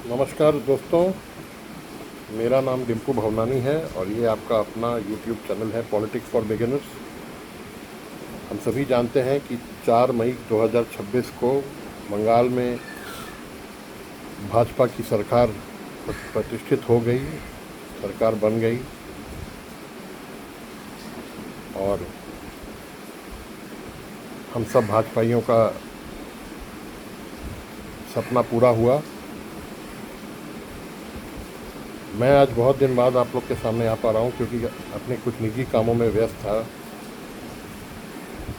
नमस्कार दोस्तों, मेरा नाम डिम्पू भवनानी है और ये आपका अपना यूट्यूब चैनल है पॉलिटिक्स फॉर बिगिनर्स। हम सभी जानते हैं कि 4 मई 2026 को बंगाल में भाजपा की सरकार प्रतिष्ठित हो गई, सरकार बन गई और हम सब भाजपाइयों का सपना पूरा हुआ। मैं आज बहुत दिन बाद आप लोग के सामने आ पा रहा हूँ क्योंकि अपने कुछ निजी कामों में व्यस्त था,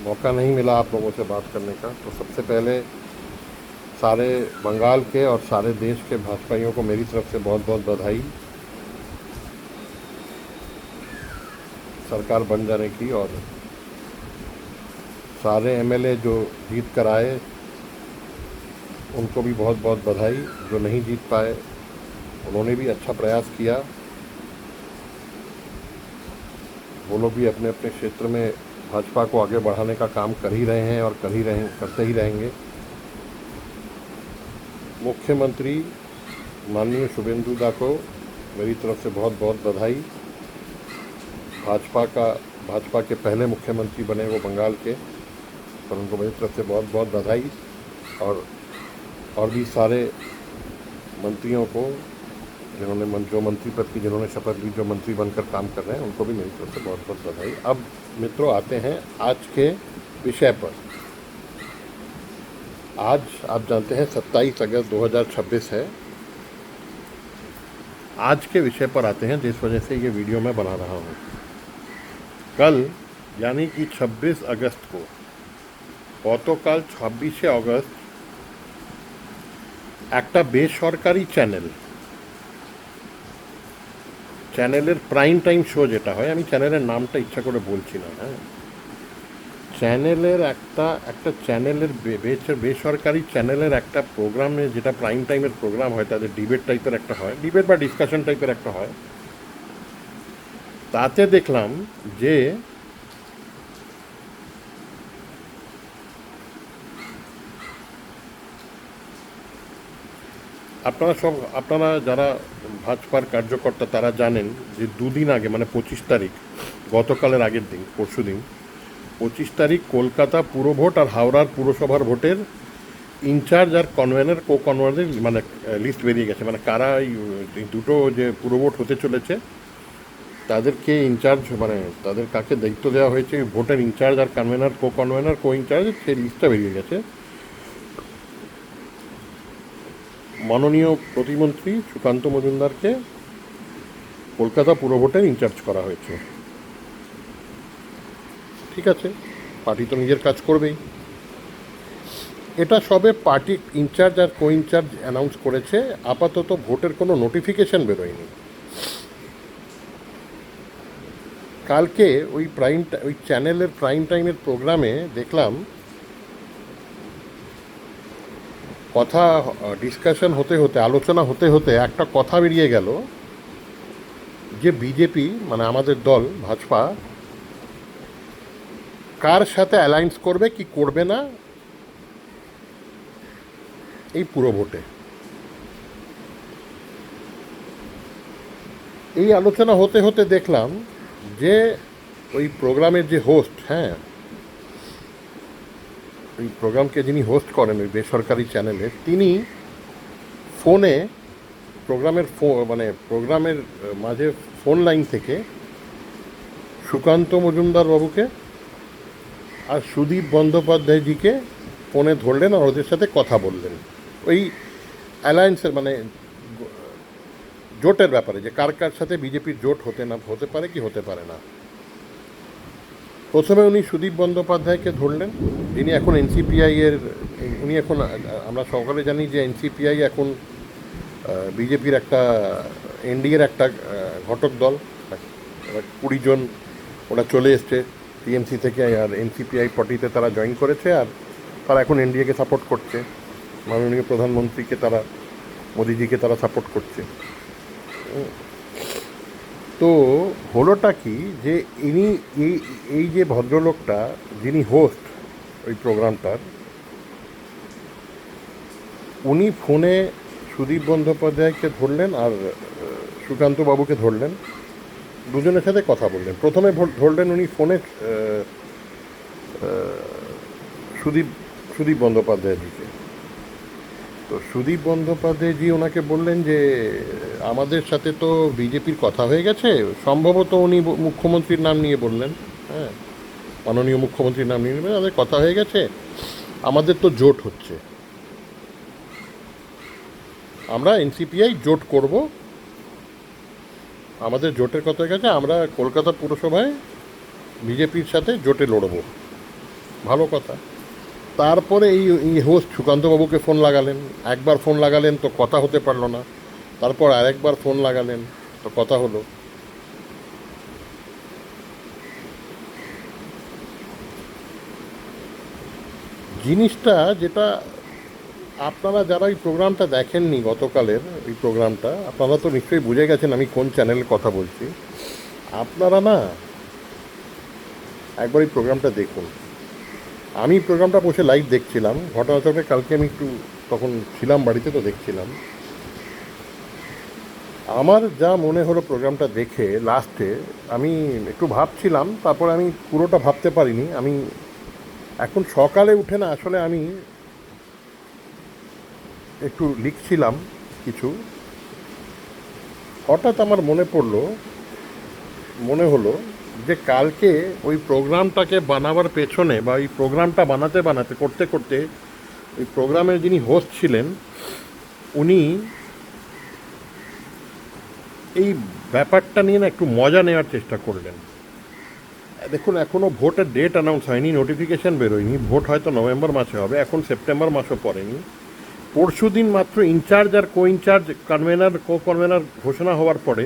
मौका नहीं मिला आप लोगों से बात करने का। तो सबसे पहले सारे बंगाल के और सारे देश के भाजपाइयों को मेरी तरफ से बहुत बहुत बधाई सरकार बन जाने की। और सारे एमएलए जो जीत कर आए उनको भी बहुत बहुत बधाई। जो नहीं जीत पाए उन्होंने भी अच्छा प्रयास किया, वो लोग भी अपने अपने क्षेत्र में भाजपा को आगे बढ़ाने का काम कर ही रहे हैं और करते ही रहेंगे। मुख्यमंत्री माननीय शुभेंदु दा को मेरी तरफ से बहुत बहुत बधाई। भाजपा के पहले मुख्यमंत्री बने वो बंगाल के, पर उनको मेरी तरफ से बहुत बहुत बधाई। और भी सारे मंत्रियों को जो मंत्री पद की जिन्होंने शपथ ली, जो मंत्री बनकर काम कर रहे हैं, उनको भी मेरी तरफ से बहुत बहुत बधाई। अब मित्रों आते हैं आज के विषय पर। आज आप जानते हैं 27 अगस्त 2026 है। आज के विषय पर आते हैं जिस वजह से ये वीडियो मैं बना रहा हूँ। कल यानी कि 26 अगस्त को গতকাল 26 অগস্ট একটা বেসরকারি চ্যানেলের প্রাইম টাইম শো যেটা হয়, আমি চ্যানেলের নামটা ইচ্ছা করে বলছি না, হ্যাঁ, চ্যানেলের একটা চ্যানেলের বেসরকারি চ্যানেলের একটা প্রোগ্রামে, যেটা প্রাইম টাইমের প্রোগ্রাম হয়, তাদের ডিবেট টাইপের একটা হয়, ডিবেট বা ডিসকাশন টাইপের একটা হয়। তাতে দেখলাম যে আপনারা যারা ভাজপার কার্যকর্তা তারা জানেন যে দুদিন আগে, মানে 25 তারিখ, গতকালের আগের দিন, পরশু দিন 25 তারিখ কলকাতা পুর ভোট আর হাওড়ার পুরসভার ভোটের ইনচার্জ আর কো কনভেনারের মানে লিস্ট বেরিয়ে গেছে। মানে কারা এই দুটো যে পুর ভোট হতে চলেছে তাদেরকে ইনচার্জ, মানে তাদের কাকে দায়িত্ব দেওয়া হয়েছে ভোটের ইনচার্জ আর কনভেনার, কো ইনচার্জ, সেই লিস্টটা বেরিয়ে গেছে। মাননীয় প্রতিমন্ত্রী সুকান্ত মজুমদারকে কলকাতা পুর ভোটের ইনচার্জ করা হয়েছে। ঠিক আছে, পার্টি তো নিজের কাজ করবেই। এটা সবে পার্টি ইনচার্জ আর কো ইনচার্জ অ্যানাউন্স করেছে, আপাতত ভোটের কোনো নোটিফিকেশন বেরোয়নি। কালকে ওই চ্যানেলের প্রাইম টাইমের প্রোগ্রামে দেখলাম কথা ডিসকাশন হতে হতে, আলোচনা হতে হতে একটা কথা বেরিয়ে গেল যে বিজেপি, মানে আমাদের দল ভাজপা, কার সাথে অ্যালায়েন্স করবে কি করবে না এই পুরো ভোটে। এই আলোচনা হতে হতে দেখলাম যে ওই প্রোগ্রামের যে হোস্ট, হ্যাঁ, ওই প্রোগ্রামকে যিনি হোস্ট করেন ওই বেসরকারি চ্যানেলে, তিনি ফোনে প্রোগ্রামের মাঝে ফোন লাইন থেকে সুকান্ত মজুমদার বাবুকে আর সুদীপ বন্দ্যোপাধ্যায়জিকে ফোনে ধরলেন আর ওদের সাথে কথা বললেন ওই অ্যালায়েন্সের, মানে জোটের ব্যাপারে, যে কার কার সাথে বিজেপির জোট হতে পারে কি হতে পারে না। প্রথমে উনি সুদীপ বন্দ্যোপাধ্যায়কে ধরলেন, যিনি এখন উনি এখন, আমরা সকলে জানি যে এনসিপিআই এখন বিজেপির একটা এনডিএর একটা ঘটক দল। 20 জন ওরা চলে এসছে টিএমসি থেকে, আর এনসিপিআই পার্টিতে তারা জয়েন করেছে, আর তারা এখন এনডিএকে সাপোর্ট করছে। মাননীয় প্রধানমন্ত্রীকে তারা, মোদিজিকে তারা সাপোর্ট করছে। তো হলোটা কি যে এই যে ভদ্রলোকটা যিনি হোস্ট ওই প্রোগ্রামটার, উনি ফোনে সুদীপ বন্দ্যোপাধ্যায়কে ধরলেন আর সুকান্ত বাবুকে ধরলেন, দুজনের সাথে কথা বললেন। প্রথমে ধরলেন উনি ফোনে সুদীপ সুদীপ বন্দ্যোপাধ্যায়জিকে। তো সুদীপ বন্দ্যোপাধ্যায়জি ওনাকে বললেন যে আমাদের সাথে তো বিজেপির কথা হয়ে গেছে, সম্ভবত উনি মুখ্যমন্ত্রীর নাম নিয়ে বললেন, হ্যাঁ, মাননীয় মুখ্যমন্ত্রীর নাম নিয়ে নেবেন, আমাদের কথা হয়ে গেছে, আমাদের তো জোট হচ্ছে, আমরা এনসিপিআই জোট করব, আমাদের জোটের কথা হয়ে গেছে, আমরা কলকাতা পুরসভায় বিজেপির সাথে জোটে লড়ব। ভালো কথা। তারপরে এই হোস্ট সুকান্তবাবুকে ফোন লাগালেন, একবার ফোন লাগালেন তো কথা হতে পারলো না, তারপর আরেকবার ফোন লাগালেন তো কথা হলো। জিনিসটা যেটা আপনারা যারা এই প্রোগ্রামটা দেখেননি গতকালের এই প্রোগ্রামটা, আপনারা তো নিশ্চয়ই বুঝে গেছেন আমি কোন চ্যানেলের কথা বলছি। আপনারা না একবার এই প্রোগ্রামটা দেখুন। আমি প্রোগ্রামটা বসে লাইভ দেখছিলাম, ঘটনাচক্রে কালকে আমি একটু তখন ছিলাম বাড়িতে, তো দেখছিলাম। আমার যা মনে হলো প্রোগ্রামটা দেখে লাস্টে, আমি একটু ভাবছিলাম, তারপরে আমি পুরোটা ভাবতে পারিনি। আমি এখন সকালে উঠে না আসলে আমি একটু লিখছিলাম কিছু, হঠাৎ আমার মনে হলো যে কালকে ওই প্রোগ্রামটাকে বানাবার পেছনে বা ওই প্রোগ্রামটা বানাতে করতে করতে ওই প্রোগ্রামের যিনি হোস্ট ছিলেন উনি এই ব্যাপারটা নিয়ে না একটু মজা নেওয়ার চেষ্টা করলেন। দেখুন, এখনও ভোটের ডেট অ্যানাউন্স হয়নি, নোটিফিকেশান বেরোয়নি, ভোট হয়তো নভেম্বর মাসে হবে, এখন সেপ্টেম্বর মাসও পড়েনি। পরশু দিন মাত্র ইনচার্জ আর কো ইনচার্জ কনভেনার ঘোষণা হওয়ার পরে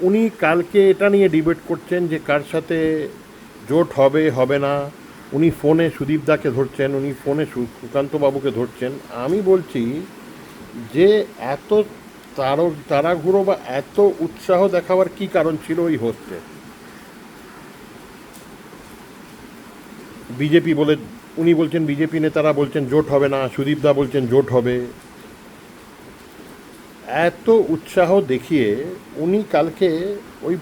উনি কালকে এটা নিয়ে ডিবেট করছেন যে কার সাথে জোট হবে হবে না। উনি ফোনে সুদীপদাকে ধরছেন, উনি ফোনে সুকান্তবাবুকে ধরছেন। আমি বলছি যে এত তাড়াহুড়ো বা এত উৎসাহ দেখাবার কি কারণ ছিল ওই হোস্টের? বিজেপি বলে উনি বলছেন, বিজেপি নেতারা বলছেন জোট হবে না, সুদীপদা বলছেন জোট হবে। এত উৎসাহ দেখিয়ে উনি কালকে ওই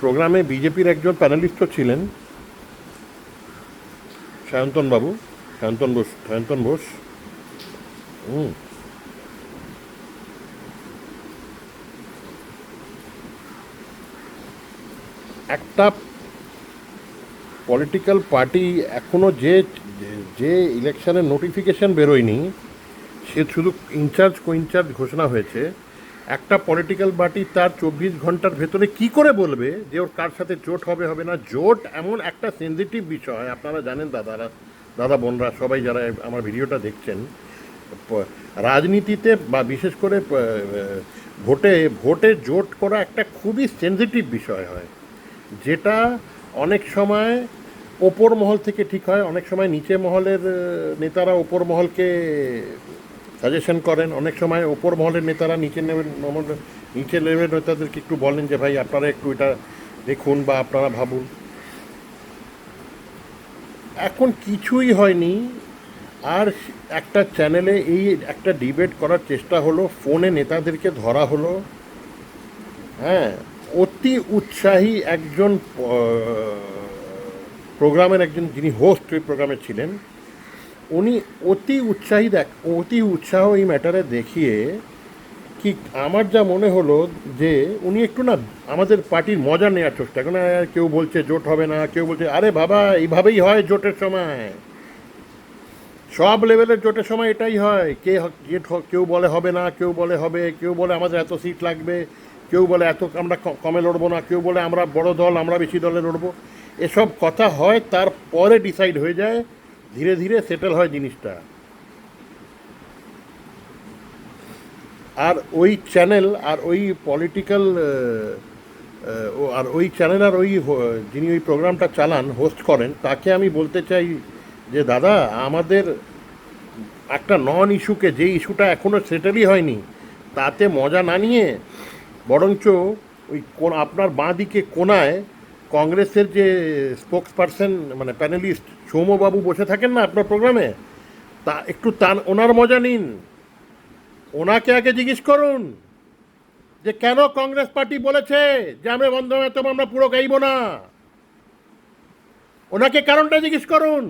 প্রোগ্রামে বিজেপির একজন প্যানেলিস্টও ছিলেন, সায়ন্তন বোস। একটা পলিটিক্যাল পার্টি এখনও যে ইলেকশনের নোটিফিকেশন বেরোয়নি, সে শুধু ইনচার্জ কো ইনচার্জ ঘোষণা হয়েছে। একটা পলিটিক্যাল পার্টি তার 24 ঘন্টার ভেতরে কি করে বলবে যে ওর কার সাথে জোট হবে হবে না? জোট এমন একটা সেন্সিটিভ বিষয়, আপনারা জানেন দাদা বোনরা সবাই যারা আমার ভিডিওটা দেখছেন, রাজনীতিতে বা বিশেষ করে ভোটে জোট করা একটা খুবই সেন্সিটিভ বিষয় হয়, যেটা অনেক সময় ওপর মহল থেকে ঠিক হয়, অনেক সময় নিচে মহলের নেতারা ওপর মহলকে সাজেশন করেন, অনেক সময় ওপর মহলের নেতারা নিচে লেভেলের নেতাদেরকে একটু বলেন যে ভাই আপনারা একটু এটা দেখুন বা আপনারা ভাবুন। এখন কিছুই হয়নি, আর একটা চ্যানেলে এই একটা ডিবেট করার চেষ্টা হলো, ফোনে নেতাদেরকে ধরা হলো। হ্যাঁ, অতি উৎসাহী একজন প্রোগ্রামের একজন যিনি হোস্ট ওই প্রোগ্রামে ছিলেন, উনি অতি উৎসাহ এই ম্যাটারে দেখিয়ে কি আমার যা মনে হলো যে উনি একটু না আমাদের পার্টির মজা নেওয়ার চেষ্টা করেন। কেউ বলছে জোট হবে না, কেউ বলছে আরে বাবা এইভাবেই হয় জোটের সময়, সব লেভেলের জোটের সময় এটাই হয়। কেউ বলে হবে না, কেউ বলে হবে, কেউ বলে আমাদের এত সিট লাগবে, কেউ বলে এত আমরা কমে লড়বো না, কেউ বলে আমরা বড় দল আমরা বেশি দলে লড়বো। এসব কথা হয়, তারপরে ডিসাইড হয়ে যায়, ধীরে ধীরে সেটেল হয় জিনিসটা। আর ওই চ্যানেল আর ওই পলিটিক্যাল আর ওই চ্যানেল আর যিনি ওই প্রোগ্রামটা চালান, হোস্ট করেন, তাকে আমি বলতে চাই যে দাদা, আমাদের একটা নন ইস্যুকে, যে ইস্যুটা এখনও সেটেলই হয়নি, তাতে মজা না নিয়ে বরঞ্চ ওই আপনার বাঁ দিকে কোনায় কংগ্রেসের যে স্পোক্স পারসন মানে প্যানেলিস্ট সৌম্যবাবু বসে থাকেন না আপনার প্রোগ্রামে, তা একটু ওনার মজা নিন। ওনাকে আগে জিজ্ঞেস করুন যে কেন কংগ্রেস পার্টি বলেছে যে আমরা বন্দে মাতরম আমরা পুরো গাইব না। ওনাকে কারণটা জিজ্ঞেস করুন।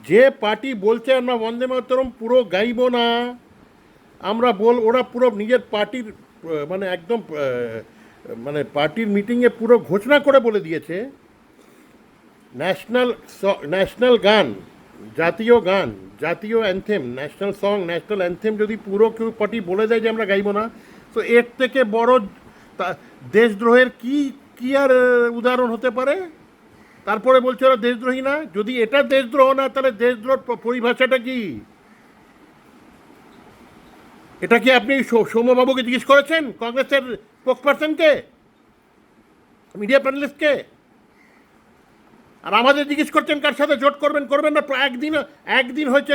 যে পার্টি বলছে আমরা বন্দে মাতরম পুরো গাইব না, ওরা পুরো নিজের পার্টির মানে একদম মানে পার্টির মিটিংয়ে পুরো ঘোষণা করে বলে দিয়েছে ন্যাশনাল গান, জাতীয় anthem, national song, national anthem যদি পুরো কেউ পার্টি বলে দেয় যে আমরা গাইব না, তো এর থেকে বড় দেশদ্রোহের কি আর উদাহরণ হতে পারে? তারপরে বলছে ওরা দেশদ্রোহী না। যদি এটা দেশদ্রোহ না, তাহলে দেশদ্রোহ পরিভাষাটা কি? এটা কি আপনি সৌম্যবাবুকে জিজ্ঞেস করেছেন, কংগ্রেসের স্পোকসপারসনকে, মিডিয়া প্যানেলিস্টকে? আর আমাদের জিজ্ঞেস করছেন কার সাথে জোট করবেন না? একদিন হয়েছে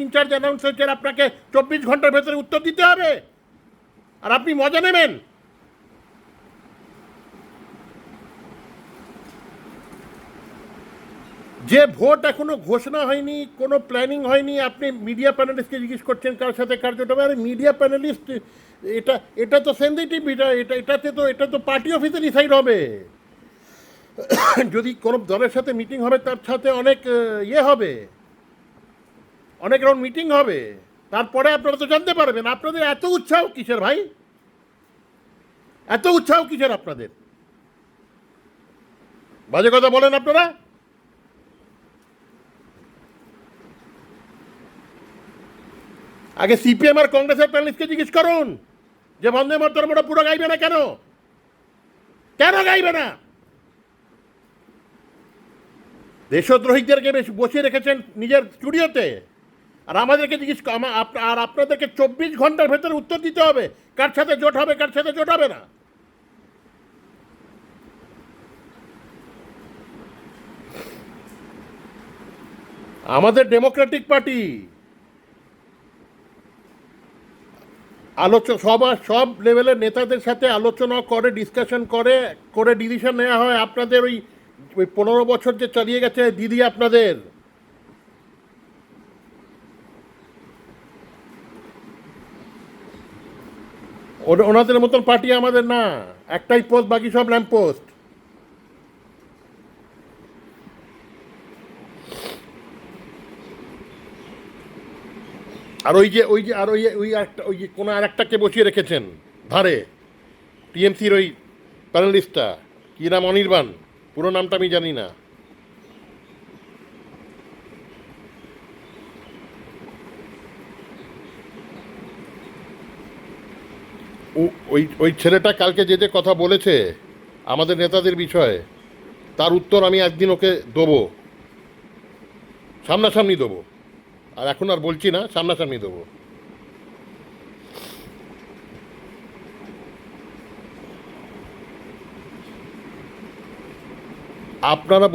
ইনচার্জ অ্যানাউন্স হয়েছে, আপনাকে 24 ঘন্টার ভেতরে উত্তর দিতে হবে, আর আপনি মজা নেবেন। যে ভোট এখনো ঘোষণা হয়নি, কোনো প্ল্যানিং হয়নি, আপনি মিডিয়া প্যানেলিস্টকে জিজ্ঞেস করছেন কার সাথে কার জোট হবে? আরে মিডিয়া প্যানেলিস্ট, এটা তো সেন্সিটিভ, এটা তো পার্টি অফিসে ডিসাইড হবে। যদি কোনো দলের সাথে মিটিং হবে, তার সাথে অনেক হবে, অনেক রাউন্ড মিটিং হবে, তারপরে আপনারা তো জানতে পারবেন। আপনাদের এত উৎসাহ কিসের ভাই? এত উৎসাহ কিসের আপনাদের? বাজে কথা বলেন আপনারা। আগে সিপিএম আর কংগ্রেসের প্যানেলিস্টকে জিজ্ঞেস করুন যে বন্দে মাতরম ওরা পুরো গাইবে না কেন? কেন গাইবে না? দেশদ্রোহীদেরকে বসিয়ে রেখেছেন নিজের স্টুডিওতে, আর আমাদেরকে আর আপনাদেরকে 24 ঘন্টার ভেতরে উত্তর দিতে হবে কার সাথে জোট হবে, কার সাথে জোট হবে না। আমাদের ডেমোক্রেটিক পার্টি সব লেভেলের নেতাদের সাথে আলোচনা করে, ডিসকাশন করে ডিসিশন নেওয়া হয়। আপনাদের ওই 15 বছর যে চালিয়ে গেছে দিদি, আপনাদের ওনাদের মতন পার্টি আমাদের না। একটাই পোস্ট, বাকি সব ল্যাম্প পোস্ট। আর ওই যে কোনো আর একটাকে বসিয়ে রেখেছেন ধারে, টিএমসির ওই প্যানেলিস্টটা, কী নাম, অনির্বাণ, পুরো নামটা আমি জানি না। ওই ছেলেটা কালকে যে কথা বলেছে আমাদের নেতাদের বিষয়ে, তার উত্তর আমি একদিন ওকে দেবো, সামনাসামনি দেবো। আর এখন আর বলছি না, সামনাসামনি দেবো। আপনারা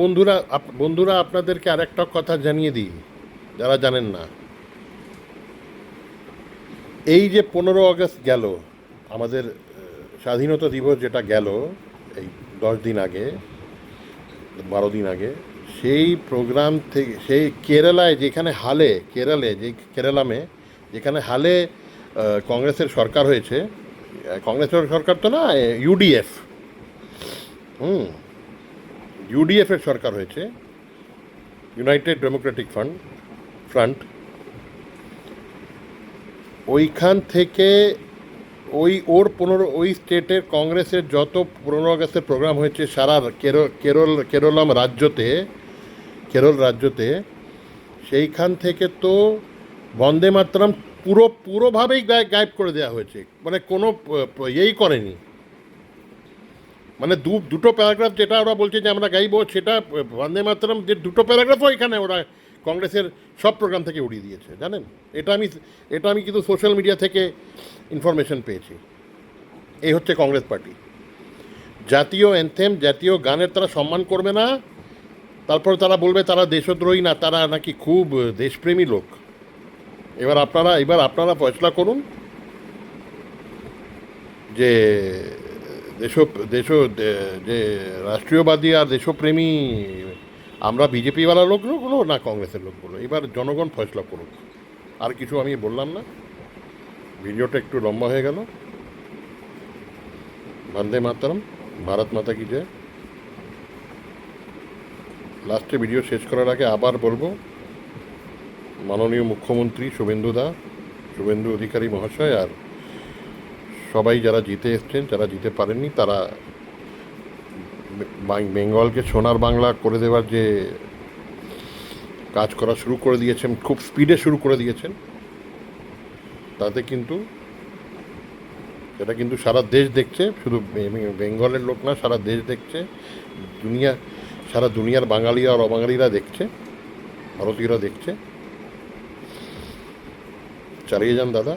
বন্ধুরা আপনাদেরকে আরেকটা কথা জানিয়ে দিই, যারা জানেন না। এই যে 15 আগস্ট গেল, আমাদের স্বাধীনতা দিবস যেটা গেল, এই 10 দিন আগে, 12 দিন আগে, সেই প্রোগ্রাম থেকে, সেই কেরালায় যেখানে যেখানে হালে কংগ্রেসের সরকার হয়েছে, কংগ্রেসের সরকার তো না, ইউডিএফের সরকার হয়েছে, ইউনাইটেড ডেমোক্রেটিক ফ্রন্ট। ওইখান থেকে ওই স্টেটের কংগ্রেসের যত 15 আগস্টের প্রোগ্রাম হয়েছে সারা কেরল রাজ্যতে, সেইখান থেকে তো বন্দে মাতরম পুরোভাবেই গায়েব করে দেওয়া হয়েছে। মানে কোনো ইয়েই করেনি। মানে দুটো প্যারাগ্রাফ যেটা ওরা বলছে যে আমরা গাইব, সেটা বন্দে মাতরম যে দুটো প্যারাগ্রাফও এখানে ওরা কংগ্রেসের সব প্রোগ্রাম থেকে উড়িয়ে দিয়েছে, জানেন? এটা আমি কিন্তু সোশ্যাল মিডিয়া থেকে ইনফরমেশন পেয়েছি। এই হচ্ছে কংগ্রেস পার্টি। জাতীয় অ্যান্থেম, জাতীয় গানের তারা সম্মান করবে না, তারপর তারা বলবে তারা দেশদ্রোহী না, তারা নাকি খুব দেশপ্রেমী লোক। এবার আপনারা ফয়সলা করুন যে যে রাষ্ট্রীয়বাদী আর দেশপ্রেমী আমরা বিজেপিওয়ালা লোকগুলো না কংগ্রেসের লোকগুলো। এবার জনগণ ফয়সলা করুক। আর কিছু আমি বললাম না, ভিডিওটা একটু লম্বা হয়ে গেল। বন্দে মাতরম, ভারত মাতা কি জয়। লাস্টে ভিডিও শেষ করার আগে আবার বলবো, মাননীয় মুখ্যমন্ত্রী শুভেন্দু অধিকারী মহাশয় আর সবাই যারা জিতে এসছেন, যারা জিতে পারেননি, তারা বেঙ্গলকে সোনার বাংলা করে দেওয়ার যে কাজ করা শুরু করে দিয়েছেন, খুব স্পিডে শুরু করে দিয়েছেন, তাতে কিন্তু এটা কিন্তু সারা দেশ দেখছে, শুধু বেঙ্গলের লোক না, সারা দেশ দেখছে, সারা দুনিয়ার বাঙালিরা আর অবাঙালিরা দেখছে, ভারতীয়রা দেখছে। চালিয়ে যান দাদা।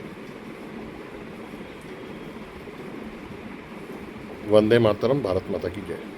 वंदे मातरम, भारत माता की जय।